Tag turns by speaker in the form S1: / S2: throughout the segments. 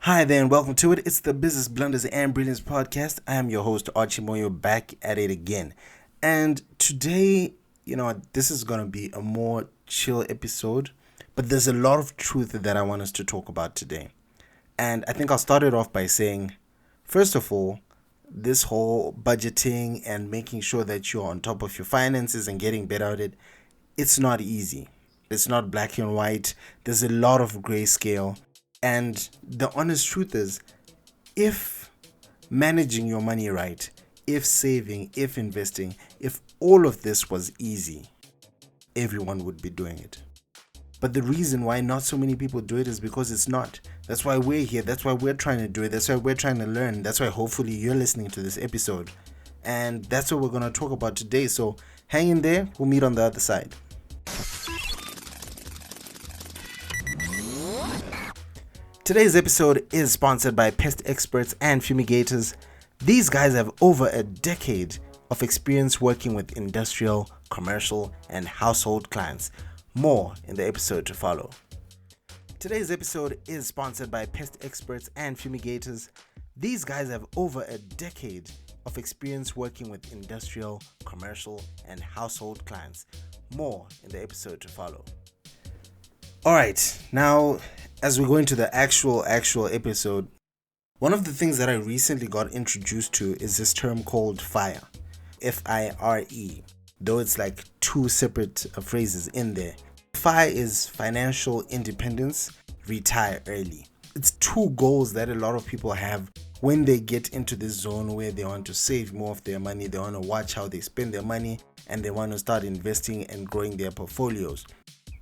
S1: Hi there and welcome to it. It's the Business Blunders and Brilliance podcast. I am your host Archie Moyo, back at it again. And today, this is going to be a more chill episode, but there's a lot of truth that I want us to talk about today. And I think I'll start it off by saying, first of all, this whole budgeting and making sure that you're on top of your finances and getting better at it, it's not easy. It's not black and white. There's a lot of grayscale. And the honest truth is, if managing your money right, if saving, if investing, if all of this was easy, everyone would be doing it. But the reason why not so many people do it is because it's not. That's why we're here. That's why we're trying to do it. That's why we're trying to learn. That's why hopefully you're listening to this episode. And that's what we're going to talk about today. So hang in there. We'll meet on the other side. Today's episode is sponsored by Pest Experts and Fumigators. These guys have over a decade of experience working with industrial, commercial, and household clients. More in the episode to follow. Today's episode is sponsored by Pest Experts and Fumigators. These guys have over a decade of experience working with industrial, commercial, and household clients. More in the episode to follow. Alright, now as we go into the actual episode, one of the things that I recently got introduced to is this term called FIRE. F-I-R-E. Though it's like two separate phrases in there. FIRE is financial independence, retire early. It's two goals that a lot of people have when they get into this zone where they want to save more of their money, they want to watch how they spend their money, and they want to start investing and growing their portfolios.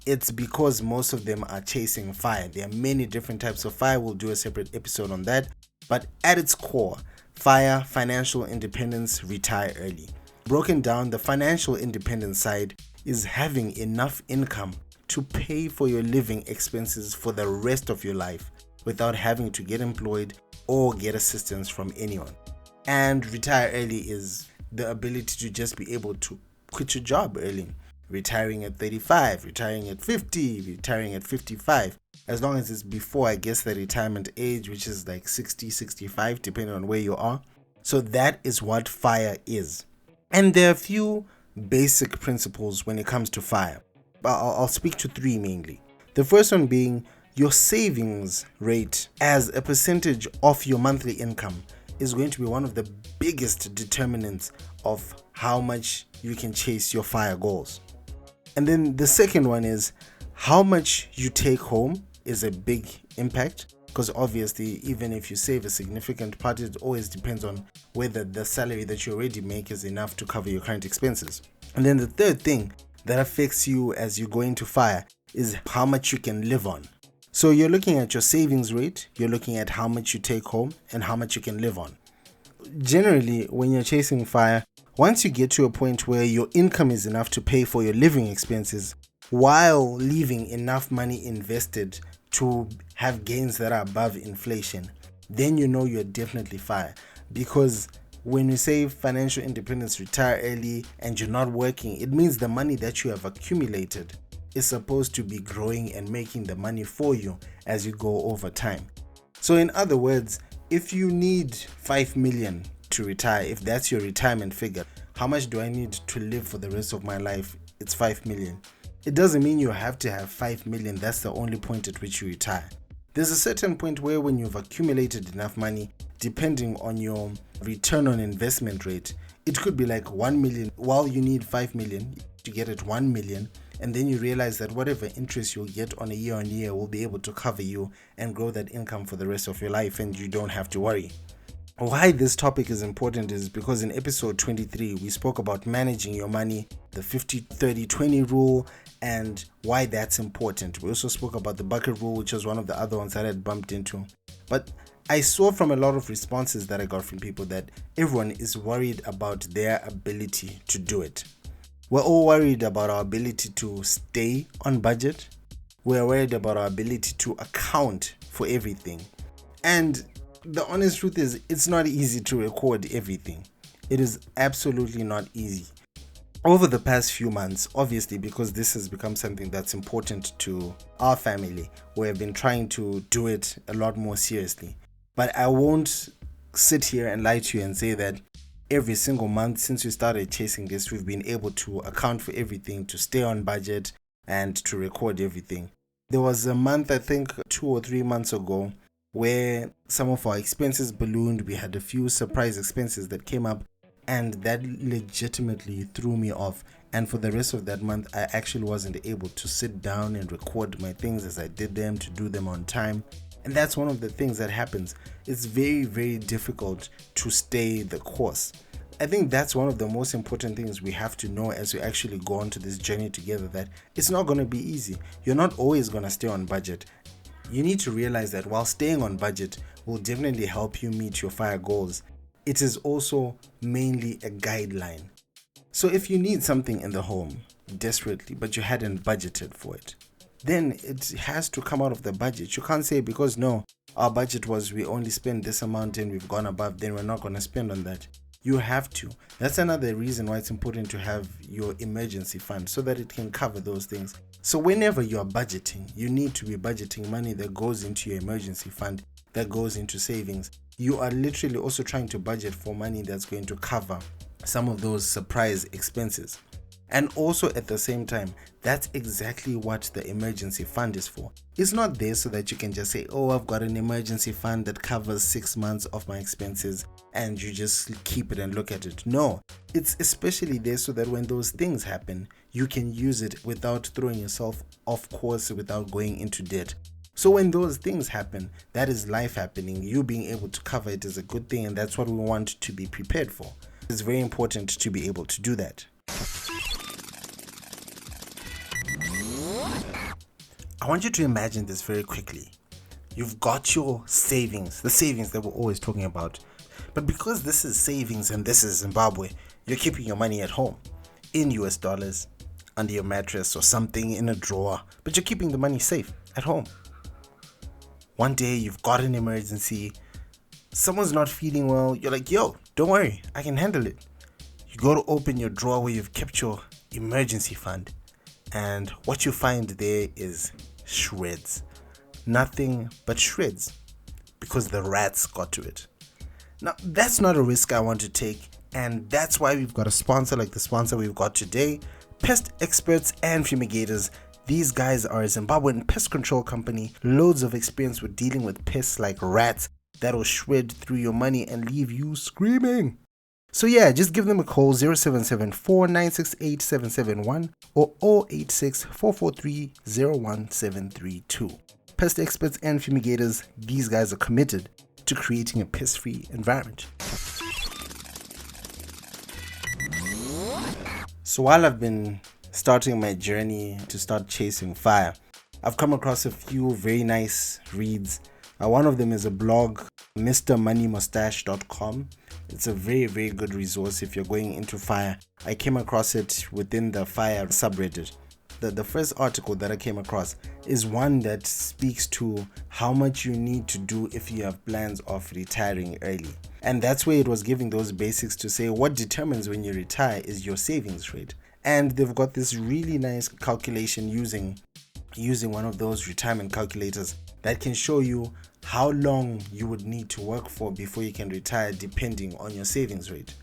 S1: It's because most of them are chasing FIRE. There are many different types of FIRE. We'll do a separate episode on that. But at its core, FIRE, financial independence, retire early. Broken down, the financial independence side is having enough income to pay for your living expenses for the rest of your life without having to get employed or get assistance from anyone. And retire early is the ability to just be able to quit your job early. Retiring at 35, retiring at 50, retiring at 55. As long as it's before, I guess, the retirement age, which is like 60, 65, depending on where you are. So that is what FIRE is. And there are a few basic principles when it comes to FIRE. I'll speak to three mainly. The first one being your savings rate as a percentage of your monthly income is going to be one of the biggest determinants of how much you can chase your FIRE goals. And then the second one is how much you take home is a big impact, because obviously even if you save a significant part, it always depends on whether the salary that you already make is enough to cover your current expenses. And then the third thing that affects you as you go into FIRE is how much you can live on. So you're looking at your savings rate, you're looking at how much you take home and how much you can live on. Generally, when you're chasing FIRE, once you get to a point where your income is enough to pay for your living expenses while leaving enough money invested to have gains that are above inflation, then you know you're definitely FIRE. Because when you say financial independence, retire early, and you're not working, it means the money that you have accumulated is supposed to be growing and making the money for you as you go over time. So in other words, if you need 5 million to retire, if that's your retirement figure, how much do I need to live for the rest of my life? It's 5 million. It doesn't mean you have to have 5 million. That's the only point at which you retire. There's a certain point where when you've accumulated enough money, depending on your return on investment rate, it could be like 1 million while you need 5 million to get it 1 million. And then you realize that whatever interest you'll get on a year will be able to cover you and grow that income for the rest of your life, and you don't have to worry. Why this topic is important is because in episode 23, we spoke about managing your money, the 50-30-20 rule, and why that's important. We also spoke about the bucket rule, which was one of the other ones that I had bumped into. But I saw from a lot of responses that I got from people that everyone is worried about their ability to do it. We're all worried about our ability to stay on budget. We're worried about our ability to account for everything. And the honest truth is, it's not easy to record everything. It is absolutely not easy. over the past few months, obviously, because this has become something that's important to our family, we have been trying to do it a lot more seriously. But I won't sit here and lie to you and say that every single month since we started chasing this, we've been able to account for everything, to stay on budget, and to record everything. There was a month, I think 2 or 3 months ago, where some of our expenses ballooned. We had a few surprise expenses that came up, and that legitimately threw me off. And for the rest of that month, I actually wasn't able to sit down and record my things as I did them, to do them on time. And that's one of the things that happens. It's very, very difficult to stay the course. I think that's one of the most important things we have to know as we actually go on to this journey together, that it's not going to be easy. You're not always going to stay on budget. You need to realize that while staying on budget will definitely help you meet your FIRE goals, it is also mainly a guideline. So if you need something in the home desperately, but you hadn't budgeted for it, then it has to come out of the budget. You can't say, because no, our budget was we only spend this amount and we've gone above, then we're not going to spend on that. You have to. That's another reason why it's important to have your emergency fund, so that it can cover those things. So whenever you are budgeting, you need to be budgeting money that goes into your emergency fund, that goes into savings. You are literally also trying to budget for money that's going to cover some of those surprise expenses. And also at the same time, that's exactly what the emergency fund is for. It's not there so that you can just say, oh, I've got an emergency fund that covers 6 months of my expenses, and you just keep it and look at it. No, it's especially there so that when those things happen, you can use it without throwing yourself off course, without going into debt. So when those things happen, that is life happening. You being able to cover it is a good thing, and that's what we want to be prepared for. It's very important to be able to do that. I want you to imagine this very quickly. You've got your savings, the savings that we're always talking about. But because this is savings and this is Zimbabwe, you're keeping your money at home in US dollars, under your mattress or something in a drawer, but you're keeping the money safe at home. One day you've got an emergency, someone's not feeling well, you're like, yo, don't worry, I can handle it. You go to open your drawer where you've kept your emergency fund, and what you find there is shreds. Nothing but shreds, because the rats got to it. Now, that's not a risk I want to take, and that's why we've got a sponsor like the sponsor we've got today, Pest Experts and Fumigators. These guys are a Zimbabwean pest control company, loads of experience with dealing with pests like rats that'll shred through your money and leave you screaming. So yeah, just give them a call, 0774 968 771 or 086 443 01732. Pest Experts and Fumigators, these guys are committed to creating a pest-free environment. So while I've been starting my journey to start chasing FIRE, I've come across a few very nice reads. One of them is a blog, mrmoneymustache.com. It's a very, very good resource if you're going into FIRE. I came across it within the FIRE subreddit. The first article that I came across is one that speaks to how much you need to do if you have plans of retiring early. And that's where it was giving those basics to say what determines when you retire is your savings rate. And they've got this really nice calculation using one of those retirement calculators that can show you how long you would need to work for before you can retire depending on your savings rate.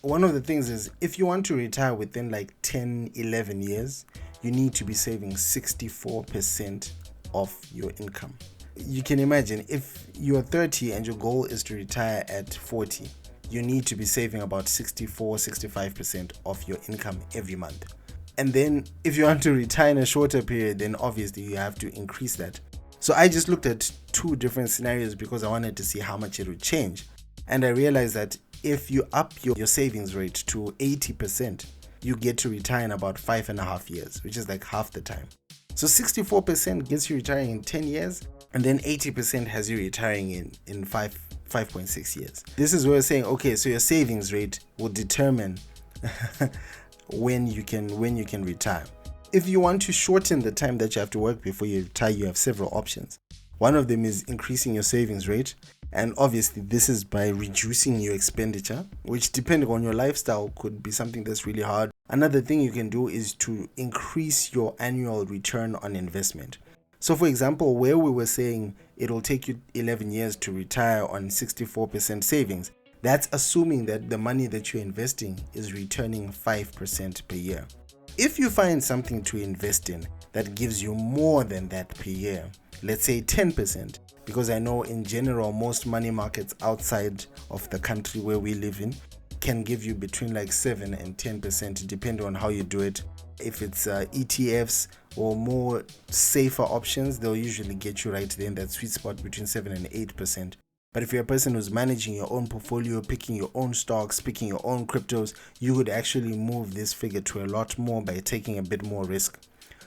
S1: One of the things is if you want to retire within like 10, 11 years, you need to be saving 64% of your income. You can imagine if you're 30 and your goal is to retire at 40, you need to be saving about 65% of your income every month. And then if you want to retire in a shorter period, then obviously you have to increase that. So I just looked at two different scenarios because I wanted to see how much it would change. And I realized that if you up your savings rate to 80%, you get to retire in about 5.5 years, which is like half the time. So 64% gets you retiring in 10 years, and then 80% has you retiring in 5.6 years. This is where we're saying, okay, so your savings rate will determine when you can retire. If you want to shorten the time that you have to work before you retire, you have several options. One of them is increasing your savings rate. And obviously, this is by reducing your expenditure, which, depending on your lifestyle, could be something that's really hard. Another thing you can do is to increase your annual return on investment. So, for example, where we were saying it'll take you 11 years to retire on 64% savings, that's assuming that the money that you're investing is returning 5% per year. If you find something to invest in that gives you more than that per year, let's say 10%, because I know in general most money markets outside of the country where we live in can give you between like 7 and 10% depending on how you do it. If it's ETFs or more safer options, they'll usually get you right there in that sweet spot between 7 and 8%. But if you're a person who's managing your own portfolio, picking your own stocks, picking your own cryptos, you would actually move this figure to a lot more by taking a bit more risk.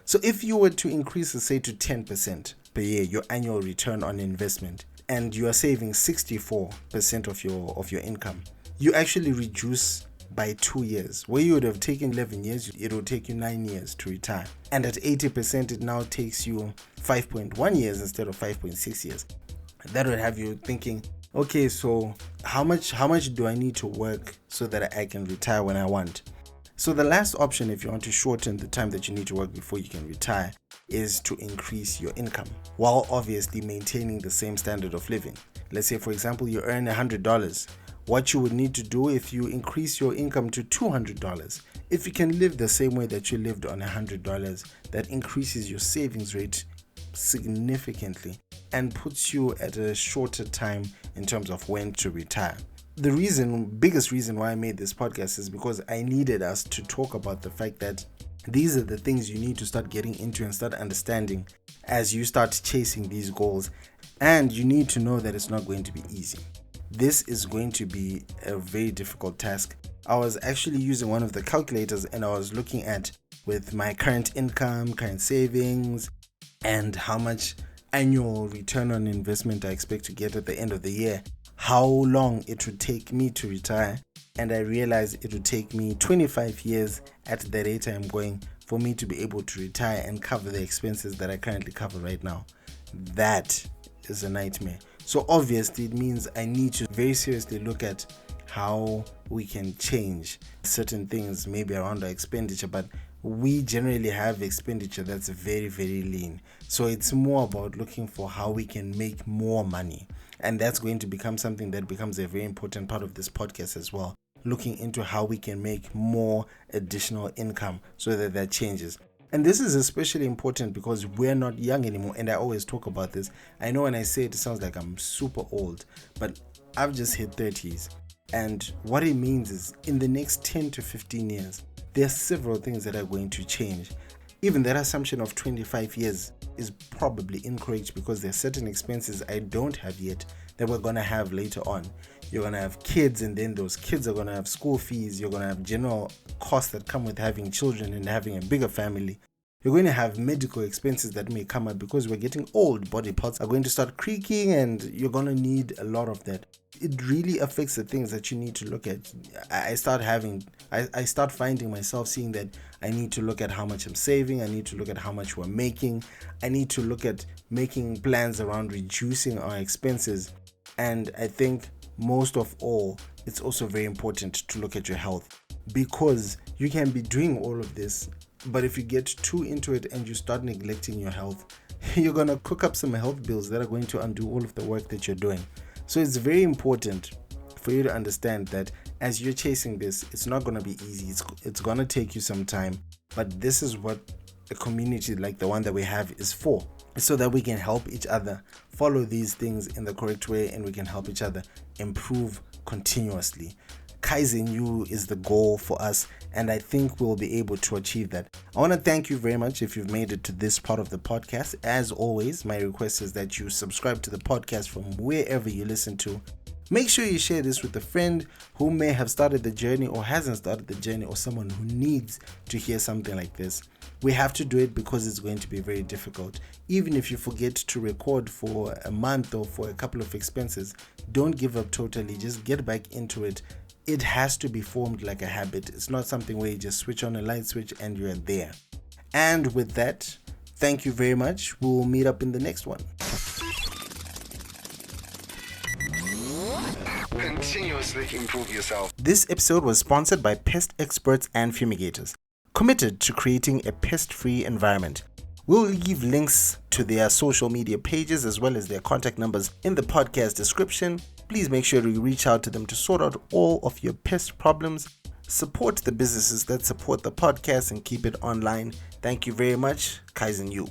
S1: So if you were to increase, say, to 10% per year, your annual return on investment, and you are saving 64% of your income, you actually reduce by 2 years. Where you would have taken 11 years, it will take you 9 years to retire. And at 80%, it now takes you 5.1 years instead of 5.6 years. That would have you thinking, okay, so how much do I need to work so that I can retire when I want? So the last option, if you want to shorten the time that you need to work before you can retire, is to increase your income while obviously maintaining the same standard of living. Let's say, for example, you earn $100. What you would need to do if you increase your income to $200, if you can live the same way that you lived on $100, that increases your savings rate significantly and puts you at a shorter time in terms of when to retire. The biggest reason why I made this podcast is because I needed us to talk about the fact that these are the things you need to start getting into and start understanding as you start chasing these goals. And you need to know that it's not going to be easy. This is going to be a very difficult task. I was actually using one of the calculators and I was looking at with my current income, current savings, and how much annual return on investment I expect to get at the end of the year, how long it would take me to retire. And I realized it would take me 25 years at the rate I'm going for me to be able to retire and cover the expenses that I currently cover right now. That is a nightmare. So obviously it means I need to very seriously look at how we can change certain things maybe around our expenditure, but we generally have expenditure that's very, very lean. So it's more about looking for how we can make more money. And that's going to become something that becomes a very important part of this podcast as well. Looking into how we can make more additional income so that changes. And this is especially important because we're not young anymore. And I always talk about this. I know when I say it sounds like I'm super old, but I've just hit 30s. And what it means is in the next 10 to 15 years, there are several things that are going to change. Even that assumption of 25 years is probably incorrect because there are certain expenses I don't have yet that we're going to have later on. You're going to have kids, and then those kids are going to have school fees. You're going to have general costs that come with having children and having a bigger family. You're going to have medical expenses that may come up because we're getting old. Body parts are going to start creaking and you're going to need a lot of that. It really affects the things that you need to look at. I start finding myself seeing that I need to look at how much I'm saving. I need to look at how much we're making. I need to look at making plans around reducing our expenses. And I think most of all, it's also very important to look at your health, because you can be doing all of this, but if you get too into it and you start neglecting your health, you're going to cook up some health bills that are going to undo all of the work that you're doing. So it's very important for you to understand that as you're chasing this, it's not going to be easy. It's going to take you some time, but this is what a community like the one that we have is for, so that we can help each other follow these things in the correct way and we can help each other improve continuously. Kaizen you is the goal for us, and I think we'll be able to achieve that. I want to thank you very much if you've made it to this part of the podcast. As always, my request is that you subscribe to the podcast from wherever you listen to. Make sure you share this with a friend who may have started the journey or hasn't started the journey, or someone who needs to hear something like this. We have to do it because it's going to be very difficult. Even if you forget to record for a month or for a couple of expenses, don't give up totally. Just get back into it. It has to be formed like a habit. It's not something where you just switch on a light switch and you're there. And with that, thank you very much. We'll meet up in the next one. continuously improve yourself. This episode was sponsored by Pest Experts and Fumigators, committed to creating a pest-free environment. We'll leave links to their social media pages as well as their contact numbers in the podcast description. Please make sure to reach out to them to sort out all of your pest problems. Support the businesses that support the podcast and keep it online. Thank you very much. Kaizen you.